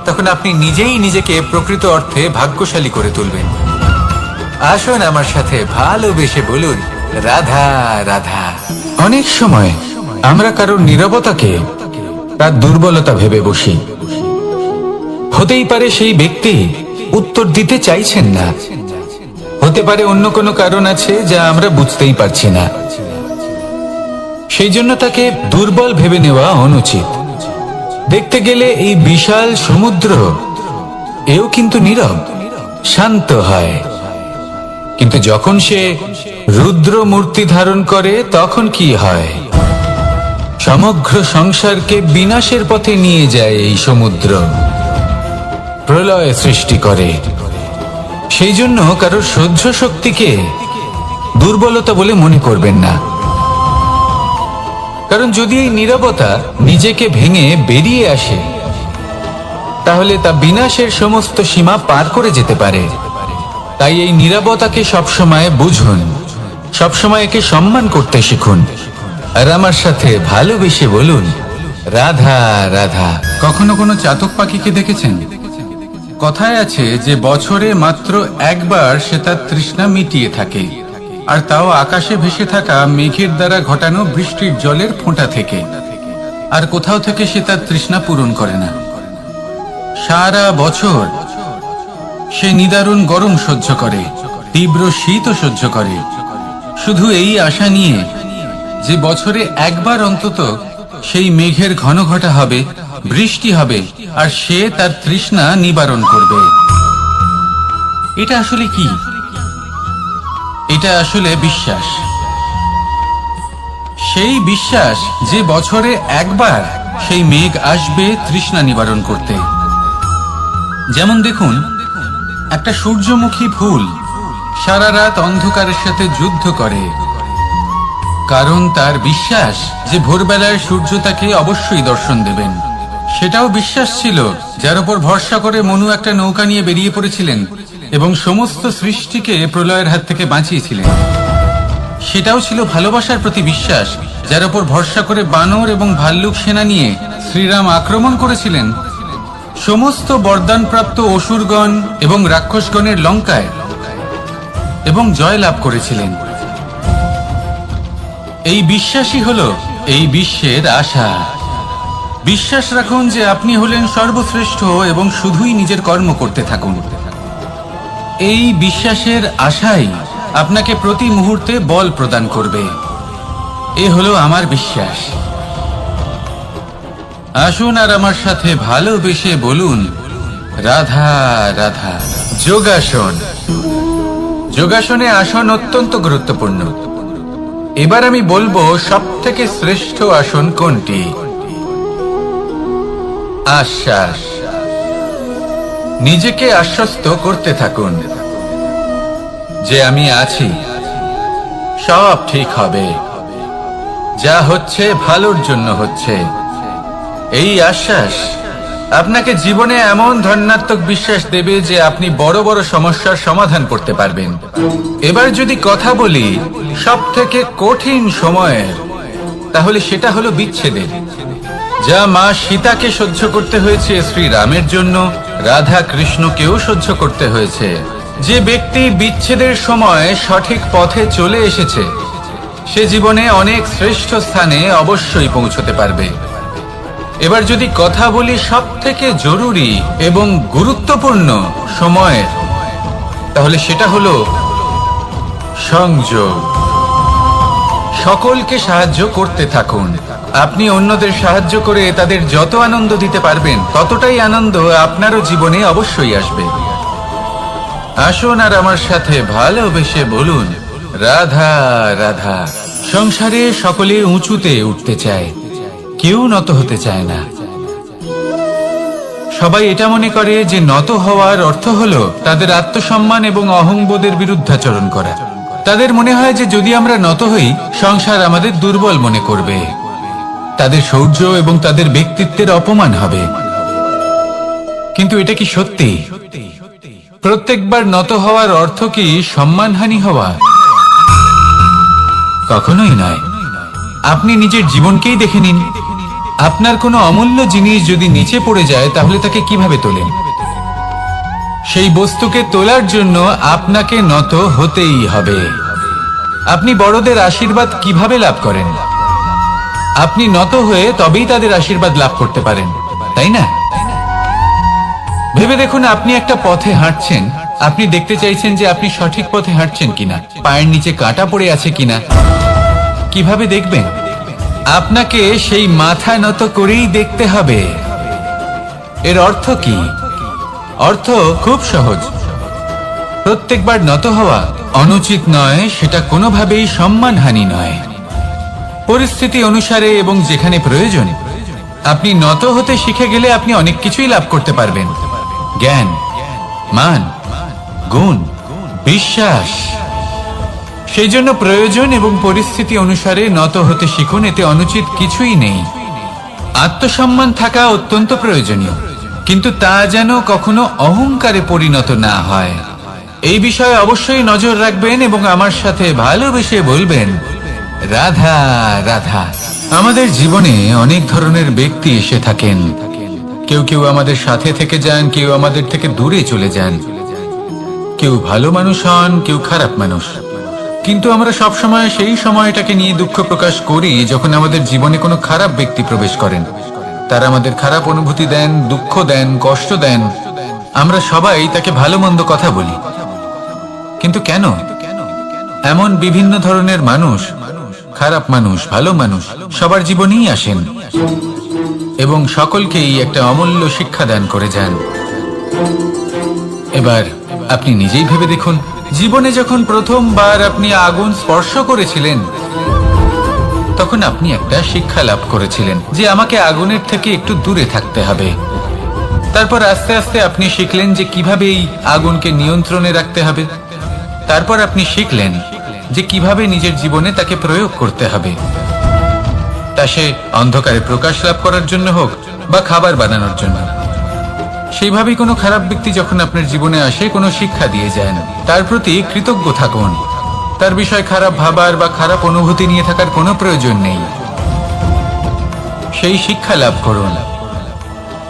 তখন আপনি নিজেই নিজেকে প্রকৃত অর্থে ভাগ্যশালী করে তুলবেন। আসুন আমার সাথে ভালোবেসে বলুন, রাধা রাধা। অনেক সময় আমরা কারোর নীরবতাকে তার দুর্বলতা ভেবে বসি। হতেই পারে সেই ব্যক্তি উত্তর দিতে চাইছেন না, হতে পারে অন্য কোনো কারণ আছে যা আমরা বুঝতেই পারছি না। সেই জন্য তাকে দুর্বল ভেবে নেওয়া অনুচিত। দেখতে গেলে এই বিশাল সমুদ্র এও কিন্তু নীরব, শান্ত হয়। কিন্তু যখন সে রুদ্র মূর্তি ধারণ করে তখন কি হয়? সমগ্র সংসারকে বিনাশের পথে নিয়ে যায় এই সমুদ্র, প্রলয় সৃষ্টি করে। সেই জন্য কারোর সহ্য শক্তিকে দুর্বলতা বলে মনে করবেন না, কারণ যদি এই নীরবতা নিজেকে ভেঙে বেরিয়ে আসে তাহলে তা বিনাশের সমস্ত সীমা পার করে যেতে পারে। তাই এই নীরবতাকে সবসময় বুঝুন, সবসময় একে সম্মান করতে শিখুন, আর আমার সাথে ভালোবেসে বলুন রাধা রাধা। কখনো কোনো চাতক পাখিকে দেখেছেন? কথায় আছে যে বছরে মাত্র একবার সে তার তৃষ্ণা মিটিয়ে থাকে, আর তাও আকাশে ভেসে থাকা মেঘের দ্বারা ঘটানো বৃষ্টির জলের ফোঁটা থেকে। আর কোথাও থেকে সে তার তৃষ্ণা পূরণ করে না। সারা বছর সে নিদারুণ গরম সহ্য করে, তীব্র শীতও সহ্য করে, শুধু এই আশা নিয়ে যে বছরে একবার অন্তত সেই মেঘের ঘন ঘটা হবে, বৃষ্টি হবে, আর সে তার তৃষ্ণা নিবারণ করবে। এটা আসলে কি? এটা আসলে বিশ্বাস। সেই বিশ্বাস যে বছরে একবার সেই মেঘ আসবে তৃষ্ণা নিবারণ করতে। যেমন দেখুন, একটা সূর্যমুখী ফুল সারা রাত অন্ধকারের সাথে যুদ্ধ করে, কারণ তার বিশ্বাস যে ভোরবেলায় সূর্য তাকে অবশ্যই দর্শন দেবেন। সেটাও বিশ্বাস ছিল যার উপর ভরসা করে মনু একটা নৌকা নিয়ে বেরিয়ে পড়েছিলেন এবং সমস্ত সৃষ্টিকে প্রলয়ের হাত থেকে বাঁচিয়েছিলেন। সেটাও ছিল ভালোবাসার প্রতি বিশ্বাস, যার উপর ভরসা করে বানর এবং ভাল্লুক সেনা নিয়ে শ্রীরাম আক্রমণ করেছিলেন সমস্ত বরদানপ্রাপ্ত অসুরগণ এবং রাক্ষসগণের লঙ্কায় এবং জয় লাভ করেছিলেন। এই বিশ্বাসই হলো এই বিশ্বের আশা। বিশ্বাস রাখুন যে আপনি হলেন সর্বশ্রেষ্ঠ এবং শুধুই নিজের কর্ম করতে থাকুন। এই বিশ্বাসের আশাই আপনাকে প্রতি মুহূর্তে বল প্রদান করবে। এ হলো আমার বিশ্বাস। আসুন আর আমার সাথে ভালোবেসে বলুন রাধা রাধা। যোগাসন। যোগাসনে আসন অত্যন্ত গুরুত্বপূর্ণ। এবার আমি বলবো সবথেকে শ্রেষ্ঠ আসন কোনটি। আশ্বাস। নিজেকে আশ্বস্ত করতে থাকুন যে আমি আছি, সব ঠিক হবে, যা হচ্ছে ভালোর জন্য হচ্ছে। এই আশ্বাস আপনাকে জীবনে এমন ধনাত্মক বিশ্বাস দেবে যে আপনি বড় বড় সমস্যার সমাধান করতে পারবেন। এবার যদি কথা বলি সব থেকে কঠিন সময়ের, তাহলে সেটা হলো বিচ্ছেদের। যা মা সীতাকে সহ্য করতে হয়েছে শ্রীরামের জন্য, রাধা কৃষ্ণকেও সহ্য করতে হয়েছে। যে ব্যক্তি বিচ্ছেদের সময় সঠিক পথে চলে এসেছে সে জীবনে অনেক শ্রেষ্ঠ স্থানে অবশ্যই পৌঁছতে পারবে। এবার যদি কথা বলি সব থেকে জরুরি এবং গুরুত্বপূর্ণ সময়ের, তাহলে সেটা হলো সংযোগ। সকলকে সাহায্য করতে থাকুন। আপনি অন্যদের সাহায্য করে তাদের যত আনন্দ দিতে পারবেন ততটাই আনন্দ আপনারও জীবনে অবশ্যই আসবে। আসুন আর আমার সাথে ভালোবেসে বলুন রাধা রাধা। সংসারে সকলে উঁচুতে উঠতে চায়, কেউ নত হতে চায় না। সবাই এটা মনে করে যে নত হওয়ার অর্থ হলো তাদের আত্মসম্মান এবং অহংবোধের বিরুদ্ধাচরণ করা। তাদের মনে হয় যে যদি আমরা নত হই সংসার আমাদের দুর্বল মনে করবে, তাদের শৌর্য এবং তাদের ব্যক্তিত্বের অপমান হবে। কিন্তু এটা কি সত্যি? প্রত্যেকবার নত হওয়ার অর্থ কি সম্মানহানি হওয়া? কখনোই নয়। আপনি নিজের জীবনকেই দেখে নিন। আপনার কোনো অমূল্য জিনিস যদি নিচে পড়ে যায় তাহলে তাকে কিভাবে তোলেন? সেই বস্তুকে তোলার জন্য আপনাকে নত হতেই হবে। আপনি বড়দের আশীর্বাদ কিভাবে লাভ করেন? আপনি নত হয়ে তবেই তাদের আশীর্বাদ লাভ করতে পারেন, তাই না? ভেবে দেখুন, আপনি একটা পথে হাঁটছেন, আপনি দেখতে চাইছেন যে আপনি সঠিক পথে হাঁটছেন কিনা, পায়ের নিচে কাঁটা পড়ে আছে কিনা। কিভাবে দেখবেন? আপনাকে সেই মাথা নত করেই দেখতে হবে। এর অর্থ কি? অর্থ খুব সহজ। প্রত্যেকবার নত হওয়া অনুচিত নয়, সেটা কোনোভাবেই সম্মানহানি নয়। পরিস্থিতি অনুসারে এবং যেখানে প্রয়োজন আপনি নত হতে শিখে গেলে আপনি অনেক কিছুই লাভ করতে পারবেন। জ্ঞান, মান, গুণ, বিশ্বাস। সেই জন্য প্রয়োজন এবং পরিস্থিতি অনুসারে নত হতে শিখুন, এতে অনুচিত কিছুই নেই। আত্মসম্মান থাকা অত্যন্ত প্রয়োজনীয়, কিন্তু তা যেন কখনো অহংকারে পরিণত না হয়। এই বিষয়ে অবশ্যই নজর রাখবেন এবং আমার সাথে ভালোবেসে বলবেন, রাধা রাধা। আমাদের জীবনে অনেক ধরনের ব্যক্তি এসে থাকেন। কেউ কেউ আমাদের সাথে থেকে যান, কেউ আমাদের থেকে দূরে চলে যান। কেউ ভালো মানুষ হন, কেউ খারাপ মানুষ। কিন্তু আমরা সবসময় সেই সময়টাকে নিয়ে দুঃখ প্রকাশ করি যখন আমাদের জীবনে কোনো খারাপ ব্যক্তি প্রবেশ করেন। তারা আমাদের খারাপ অনুভূতি দেন, দুঃখ দেন, কষ্ট দেন। আমরা সবাই তাকে ভালো মন্দ কথা বলি। কিন্তু কেন? এমন বিভিন্ন ধরনের মানুষ, খারাপ মানুষ, ভালো মানুষ, সবার জীবনেই আসেন এবং সকলকেই একটা অমূল্য শিক্ষা দান করে যান। এবার আপনি নিজেই ভেবে দেখুন, জীবনে যখন প্রথমবার আপনি আগুন স্পর্শ করেছিলেন তখন আপনি একটা শিক্ষা লাভ করেছিলেন যে আমাকে আগুনের থেকে একটু দূরে থাকতে হবে। তারপর আস্তে আস্তে আপনি শিখলেন যে কিভাবে এই আগুনকে নিয়ন্ত্রণে রাখতে হবে। তারপর আপনি শিখলেন যে কিভাবে নিজের জীবনে তাকে প্রয়োগ করতে হবে, তা সে অন্ধকারে প্রকাশ লাভ করার জন্য হোক বা খাবার বানানোর জন্য। সেইভাবেই কোনো খারাপ ব্যক্তি যখন আপনার জীবনে আসে, কোনো শিক্ষা দিয়ে যান, তার প্রতি কৃতজ্ঞ থাকুন। তার বিষয় খারাপ ভাবার বা খারাপ অনুভূতি নিয়ে থাকার কোনো প্রয়োজন নেই। সেই শিক্ষা লাভ করুন,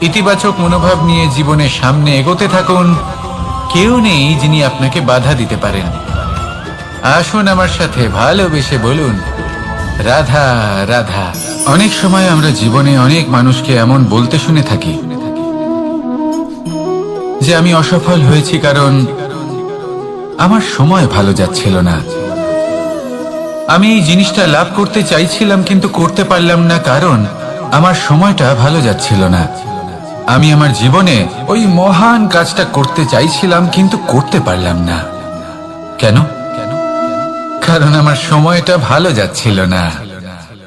ইতিবাচক মনোভাব নিয়ে জীবনের সামনে এগোতে থাকুন। কেউ নেই যিনি আপনাকে বাধা দিতে পারেন। আসুন আমার সাথে ভালোবেসে বলুন, রাধা রাধা। অনেক সময় আমরা জীবনে অনেক মানুষকে এমন বলতে শুনে থাকি যে আমি অসফল হয়েছি কারণ আমার সময় ভালো যাচ্ছিল না। আমি এই জিনিসটা লাভ করতে চাইছিলাম কিন্তু করতে পারলাম না কারণ আমার সময়টা ভালো যাচ্ছিল না। আমি আমার জীবনে ওই মহান কাজটা করতে চাইছিলাম কিন্তু করতে পারলাম না। কেন? কারণ আমার সময়টা ভালো যাচ্ছিল না।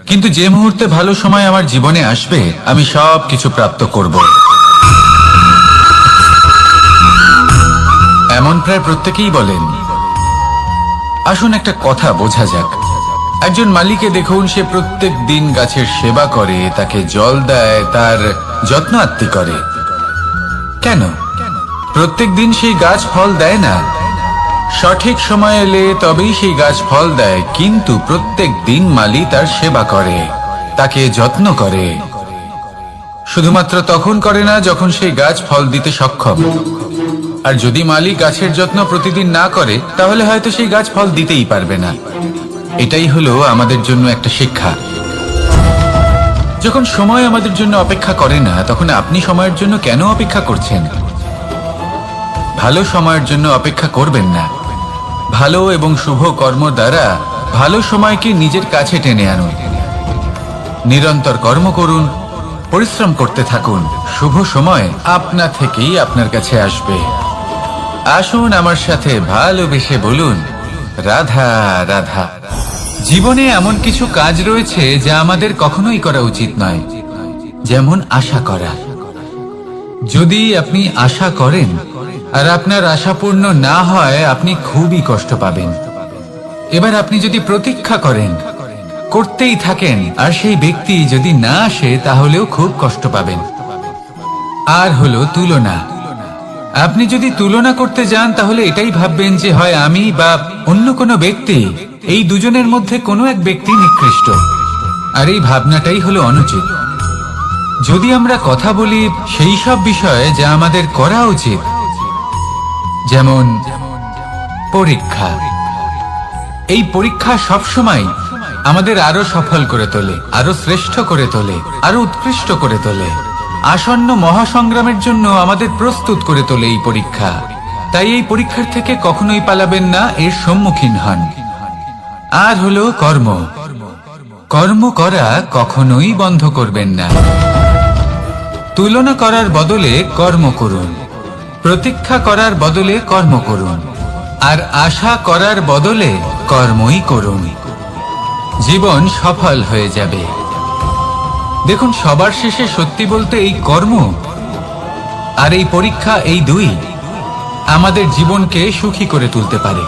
কিন্তু যে মুহূর্তে ভালো সময় আমার জীবনে আসবে আমি সব কিছু প্রাপ্ত করব। এমন প্রায় প্রত্যেকেই বলেন। আসুন একটা কথা বোঝা যাক। একজন মালিকে দেখুন, সে প্রত্যেক দিন গাছের সেবা করে, তাকে জল দেয়, তার যত্ন আত্তি করে। কেন? প্রত্যেক দিন সেই গাছ ফল দেয় না। সঠিক সময় এলে তবেই সেই গাছ ফল দেয়, কিন্তু প্রত্যেক দিন মালি তার সেবা করে, তাকে যত্ন করে। শুধুমাত্র তখন করে না যখন সেই গাছ ফল দিতে সক্ষম। আর যদি মালি গাছের যত্ন প্রতিদিন না করে তাহলে হয়তো সেই গাছ ফল দিতেই পারবে না। এটাই হলো আমাদের জন্য একটা শিক্ষা। যখন সময় আমাদের জন্য অপেক্ষা করে না তখন আপনি সময়ের জন্য কেন অপেক্ষা করছেন? ভালো সময়ের জন্য অপেক্ষা করবেন না। ভালো এবং শুভ কর্ম দ্বারা ভালো সময়কে নিজের কাছে টেনে আনুন। নিরন্তর কর্ম করুন, পরিশ্রম করতে থাকুন। শুভ সময় আপনা থেকেই আপনার কাছে আসবে। আসুন আমার সাথে ভালোবেসে বলুন, রাধা রাধা। জীবনে এমন কিছু কাজ রয়েছে যা আমাদের কখনোই করা উচিত নয়, যেমন আশা করা। যদি আপনি আশা করেন আর আপনার আশা পূর্ণ না হয় আপনি খুবই কষ্ট পাবেন। এবার আপনি যদি প্রতীক্ষা করেন, করতেই থাকেন, আর সেই ব্যক্তি যদি না আসে তাহলেও খুব কষ্ট পাবেন। আর হলো তুলনা। আপনি যদি তুলনা করতে যান তাহলে এটাই ভাববেন যে হয় আমি বা অন্য কোনো ব্যক্তি, এই দুজনের মধ্যে কোনো এক ব্যক্তি নিকৃষ্ট। আর এই ভাবনাটাই হলো অনুচিত। যদি আমরা কথা বলি সেই সব বিষয়ে যা আমাদের করা উচিত, যেমন পরীক্ষা। এই পরীক্ষা সবসময় আমাদের আরো সফল করে তোলে, আরো শ্রেষ্ঠ করে তোলে, আরো উৎকৃষ্ট করে তোলে। আসন্ন মহাসংগ্রামের জন্য আমাদের প্রস্তুত করে তোলে এই পরীক্ষা। তাই এই পরীক্ষার থেকে কখনোই পালাবেন না, এর সম্মুখীন হন। আর হলো কর্ম। কর্ম করা কখনোই বন্ধ করবেন না। তুলনা করার বদলে কর্ম করুন, প্রতীক্ষা করার বদলে কর্ম করুন, আর আশা করার বদলে কর্মই করুন। জীবন সফল হয়ে যাবে। দেখুন, সবার শেষে সত্যি বলতে এই কর্ম আর এই পরীক্ষা, এই দুই আমাদের জীবনকে সুখী করে তুলতে পারে।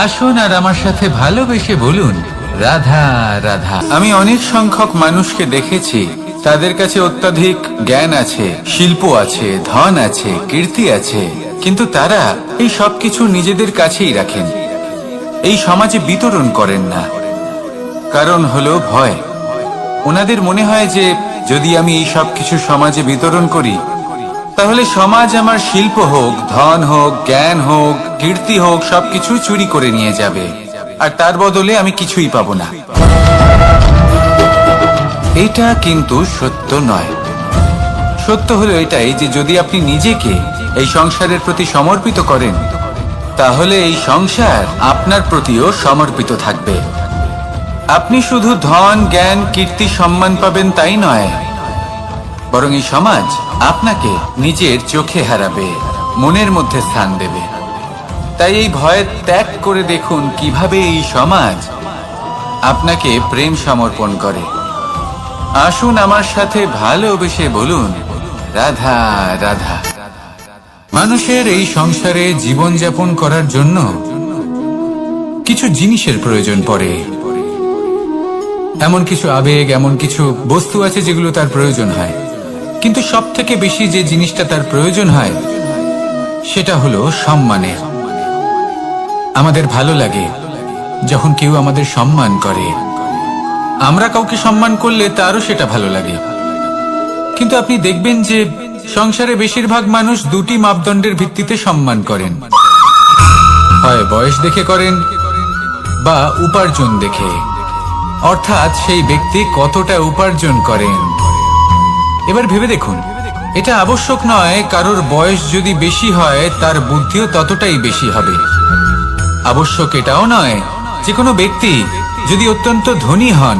আসুন আর আমার সাথে ভালোবেসে বলুন, রাধা রাধা। আমি অনেক সংখ্যক মানুষকে দেখেছি, তাদের কাছে অত্যাধিক জ্ঞান আছে, শিল্প আছে, ধন আছে, কীর্তি আছে, কিন্তু তারা এই সবকিছু নিজেদের কাছেই রাখেন, এই সমাজে বিতরণ করেন না। কারণ হলো ভয়। ওনাদের মনে হয় যে যদি আমি এই সব কিছু সমাজে বিতরণ করি, তাহলে সমাজ আমার শিল্প হোক, ধন হোক, জ্ঞান হোক, কীর্তি হোক, সবকিছু চুরি করে নিয়ে যাবে, আর তার বদলে আমি কিছুই পাবো না। এটা কিন্তু সত্য নয়। সত্য হলো এটাই যে যদি আপনি নিজেকে এই সংসারের প্রতি সমর্পিত করেন, তাহলে এই সংসার আপনার প্রতিও সমর্পিত থাকবে। আপনি শুধু ধন, জ্ঞান, কীর্তি, সম্মান পাবেন তাই নয়, বরং এই সমাজ আপনাকে নিজের চোখে হারাবে, মনের মধ্যে স্থান দেবে। তাই এই ভয় ত্যাগ করে দেখুন কিভাবে এই সমাজ আপনাকে প্রেম সমর্পণ করে। আসুন আমার সাথে ভালোবেসে বলুন, রাধা রাধা। মানুষের এই সংসারে জীবনযাপন করার জন্য কিছু জিনিসের প্রয়োজন পড়ে। এমন কিছু আবেগ, এমন কিছু বস্তু আছে যেগুলো তার প্রয়োজন হয়, কিন্তু সব থেকে বেশি যে জিনিসটা তার প্রয়োজন হয় সেটা হলো সম্মানের। আমাদের ভালো লাগে যখন কেউ আমাদের সম্মান করে। আমরা কাউকে সম্মান করলে তারও সেটা ভালো লাগে। কিন্তু আপনি দেখবেন যে সংসারে বেশিরভাগ মানুষ দুটি মাপদণ্ডের ভিত্তিতে সম্মান করেন, হয় বয়স দেখে করেন বা উপার্জন দেখে, অর্থাৎ সেই ব্যক্তি কতটা উপার্জন করেন। এবার ভেবে দেখুন, এটা আবশ্যক নয় কারোর বয়স যদি বেশি হয় তার বুদ্ধিও ততটাই বেশি হবে। আবশ্যক এটাও নয় যে কোনো ব্যক্তি যদি অত্যন্ত ধনী হন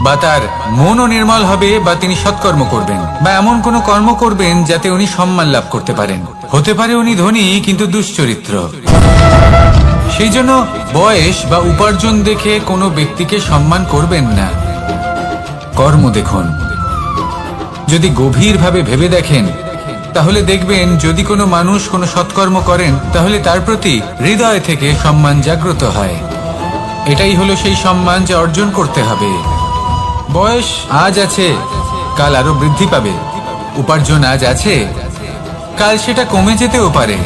বা তার মনও নির্মল হবে বা তিনি সৎকর্ম করবেন বা এমন কোনো কর্ম করবেন যাতে উনি সম্মান লাভ করতে পারেন। হতে পারে উনি ধনী কিন্তু দুশ্চরিত্র। সেই জন্য বয়স বা উপার্জন দেখে কোনো ব্যক্তিকে সম্মান করবেন না, কর্ম দেখুন। যদি গভীরভাবে ভেবে দেখেন তাহলে দেখবেন যদি কোনো মানুষ কোনো সৎকর্ম করেন তাহলে তার প্রতি হৃদয় থেকে সম্মান জাগ্রত হয়। এটাই হলো সেই সম্মান যা অর্জন করতে হবে। বয়স আজ আছে, কাল আরো বৃদ্ধি পাবে। উপার্জন আজ আছে, কাল সেটা কমে যেতেও পারে।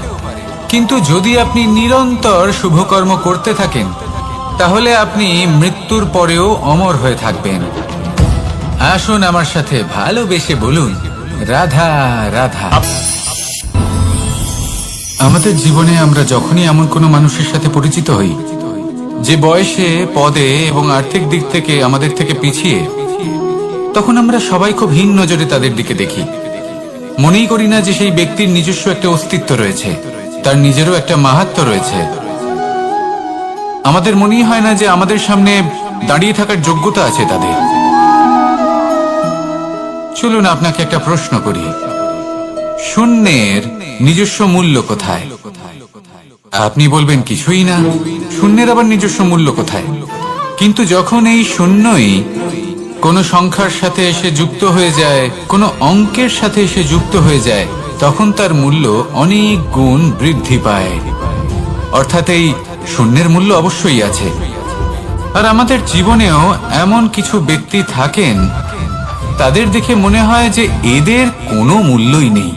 কিন্তু যদি আপনি নিরন্তর শুভকর্ম করতে থাকেন তাহলে আপনি মৃত্যুর পরেও অমর হয়ে থাকবেন। আসুন আমার সাথে ভালোবেসে বলুন, রাধা রাধা। আমাদের জীবনে আমরা যখনই এমন কোনো মানুষের সাথে পরিচিত হই যে বয়সে, পদে এবং আর্থিক দিক থেকে আমাদের থেকে পিছিয়ে, তখন আমরা সবাই খুব হীন নজরে তাদের দিকে দেখি। মনেই করি না যে সেই ব্যক্তির নিজস্ব একটা অস্তিত্ব রয়েছে, তার নিজেরও একটা মাহাত্ম্য রয়েছে। আমাদের মনেই হয় না যে আমাদের সামনে দাঁড়িয়ে থাকার যোগ্যতা আছে তাদের। চলুন আপনাকে একটা প্রশ্ন করি, শূন্যের নিজস্ব মূল্য কোথায়? আপনি বলবেন কিছুই না। শূন্যের আবার নিজস্ব মূল্য কোথায়? কিন্তু যখন এই শূন্যই কোনো সংখ্যার সাথে এসে যুক্ত হয়ে যায়, কোনো অঙ্কের সাথে এসে যুক্ত হয়ে যায়, তখন তার মূল্য অনেক গুণ বৃদ্ধি পায়। অর্থাৎ এই শূন্যের মূল্য অবশ্যই আছে। আর আমাদের জীবনেও এমন কিছু ব্যক্তি থাকেন, তাদের দেখে মনে হয় যে এদের কোনো মূল্যই নেই,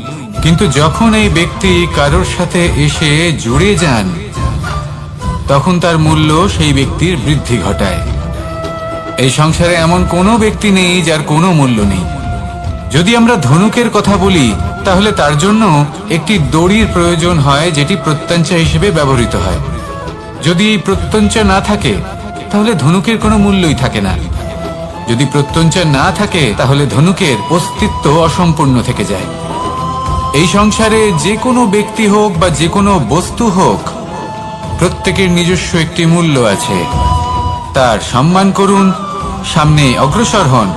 কিন্তু যখন এই ব্যক্তি কারোর সাথে এসে জুড়ে যান তখন তার মূল্য সেই ব্যক্তির বৃদ্ধি ঘটায়। এই সংসারে এমন কোনো ব্যক্তি নেই যার কোনো মূল্য নেই। যদি আমরা ধনুকের কথা বলি তাহলে তার জন্য একটি দড়ির প্রয়োজন হয় যেটি প্রত্যঞ্চা হিসেবে ব্যবহৃত হয়। যদি এই প্রত্যঞ্চা না থাকে তাহলে ধনুকের কোনো মূল্যই থাকে না। যদি প্রত্যঞ্চা না থাকে তাহলে ধনুকের অস্তিত্ব অসম্পূর্ণ থেকে যায়। এই সংসারে যে কোনো ব্যক্তি হোক বা যে কোনো বস্তু হোক, প্রত্যেকের নিজস্ব একটি মূল্য আছে। তার সম্মান করুন, সামনে অগ্রসর হন।